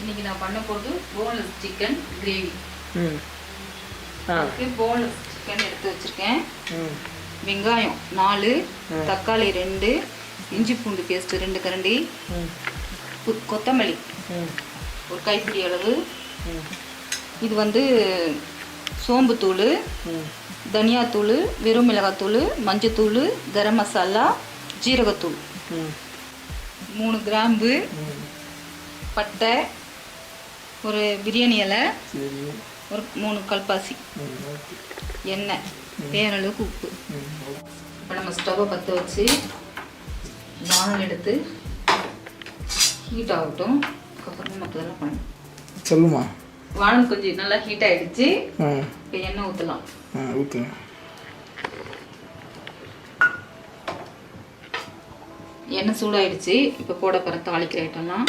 இன்னைக்கு நான் பண்ண போகிறது போன்லெஸ் சிக்கன் கிரேவி. அதுக்கு போன்லெஸ் சிக்கன் எடுத்து வச்சுருக்கேன். வெங்காயம் 4, தக்காளி 2, இஞ்சி பூண்டு பேஸ்ட்டு 2 கரண்டி, கொத்தமல்லி ஒரு கைப்பிடி அளவு, இது வந்து சோம்புத்தூள், தனியாத்தூள், வெறும் மிளகாத்தூள், மஞ்சத்தூள், கரம் மசாலா, ஜீரகத்தூள், 3 கிராம்பு, பட்டை, ஒரு பிரியாணி இலை, ஒரு 3 கல்பாசி, எண்ணெய், தேவையான அளவுக்கு உப்பு. இப்போ நம்ம ஸ்டவ்வை பற்ற வச்சு வானல் எடுத்து ஹீட் ஆகட்டும். அதுக்கப்புறமா மற்றதெல்லாம் பண்ணணும். சொல்லுமா. வானல் கொஞ்சம் நல்லா ஹீட் ஆகிடுச்சு. இப்போ எண்ணெய் ஊற்றலாம். ஊற்றுங்க. எண்ணெய் சூடாயிடுச்சு. இப்போ போட போகிற தாளிக்கிற ஐட்டம்லாம்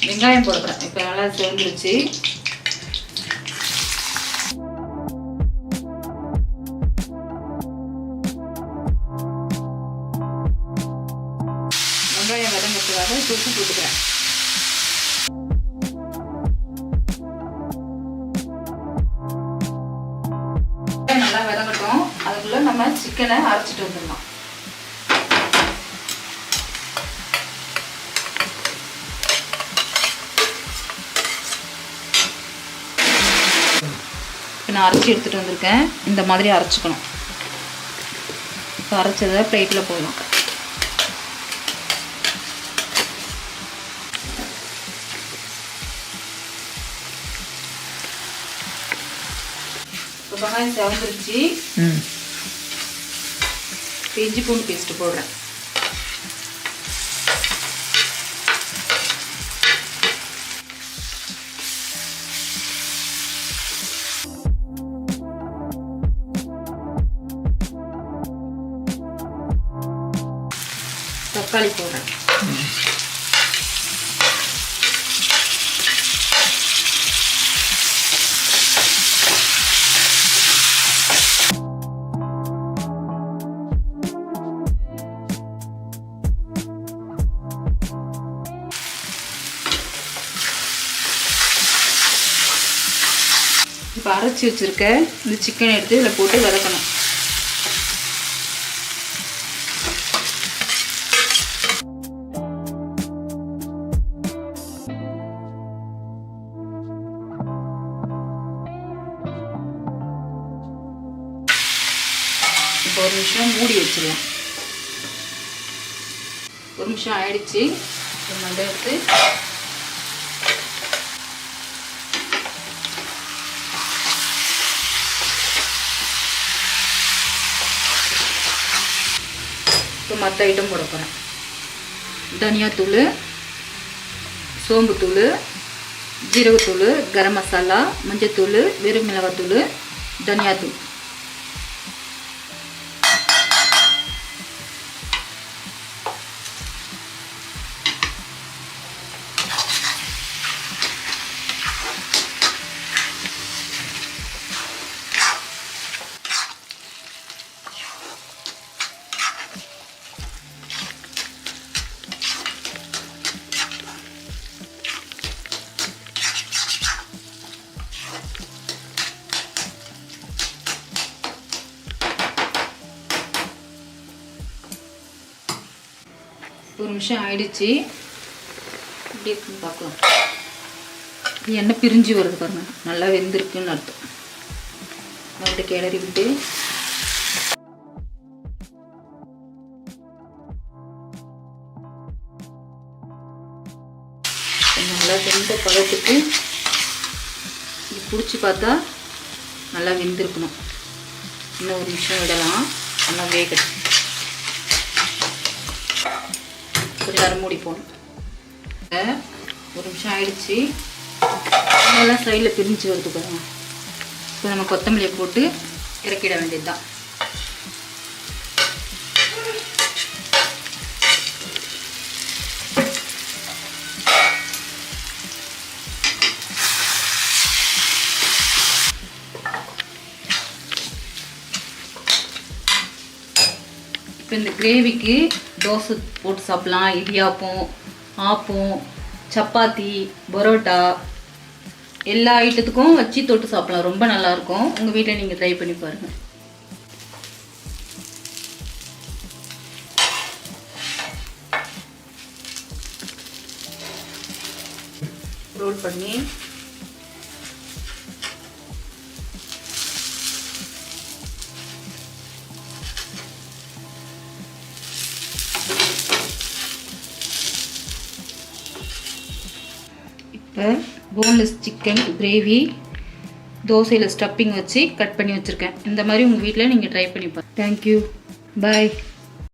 வெங்காயம் போடுறேன். இப்போ நல்லா சேர்ந்துருச்சு. வெங்காயம் வதங்கிறதுக்காக உப்பு போட்டுக்கிறேன். நல்லா வதங்கட்டும். அதுக்குள்ள நம்ம சிக்கனை அரைச்சிட்டு வந்துடலாம். இப்போ நான் அரைச்சி எடுத்துகிட்டு வந்திருக்கேன். இந்த மாதிரி அரைச்சிக்கணும். இப்போ அரைச்சதை பிளேட்டில் போடலாம். இப்போ வெங்காயம் செவந்துருச்சு. இப்போ இஞ்சி பூண்டு பேஸ்ட்டு போடுறேன். தக்காளி போடுறேன். இப்போ அரைச்சி வச்சிருக்க இந்த சிக்கன் எடுத்து இதில் போட்டு வதக்கணும். இப்போ 1 நிமிஷம் மூடி வச்சிடலாம். 1 நிமிஷம் ஆயிடுச்சு. நம்ம அதை எடுத்து இப்போ மற்ற ஐட்டம் போட போகிறேன். தனியாத்தூள், சோம்புத்தூள், ஜீரகத்தூள், கரம் மசாலா, மஞ்சத்தூள், வெறும் மிளகாத்தூள், தனியாத்தூள். ஒரு நிமிஷம் ஆயிடுச்சு. இப்படி இருக்குன்னு பார்க்கலாம். எண்ணெய் பிரிஞ்சு வருது பாருங்கள். நல்லா வெந்திருக்குன்னு அர்த்தம். அப்படி கிளறி விட்டு நல்லா வெந்த பதத்துக்கு இது பிடிச்சி பார்த்தா நல்லா வெந்திருக்கணும். இன்னும் 1 நிமிஷம் விடலாம். நல்லா வேகட்டும். கொஞ்சம் மூடி போகணும். 1 நிமிஷம் ஆயிடுச்சு. நல்லா சைடில் பிரிஞ்சு வருது பாருங்க. இப்போ நம்ம கொத்தமல்லியை போட்டு இறக்கிட வேண்டியது தான். இப்போ இந்த கிரேவிக்கு தோசை போட்டு சாப்பிட்லாம், இடியாப்பம், ஆப்பம், சப்பாத்தி, பரோட்டா எல்லா ஐட்டத்துக்கும் வச்சு தொட்டு சாப்பிடலாம். ரொம்ப நல்லாயிருக்கும். உங்கள் வீட்டில் நீங்கள் ட்ரை பண்ணி பாருங்கள். ரோல் பண்ணி இப்போ போன்லெஸ் சிக்கன் கிரேவி தோசையில் ஸ்டப்பிங் வச்சு கட் பண்ணி வச்சுருக்கேன். இந்த மாதிரி உங்கள் வீட்டில் நீங்கள் ட்ரை பண்ணி பாருங்கள். தேங்க்யூ, பாய்.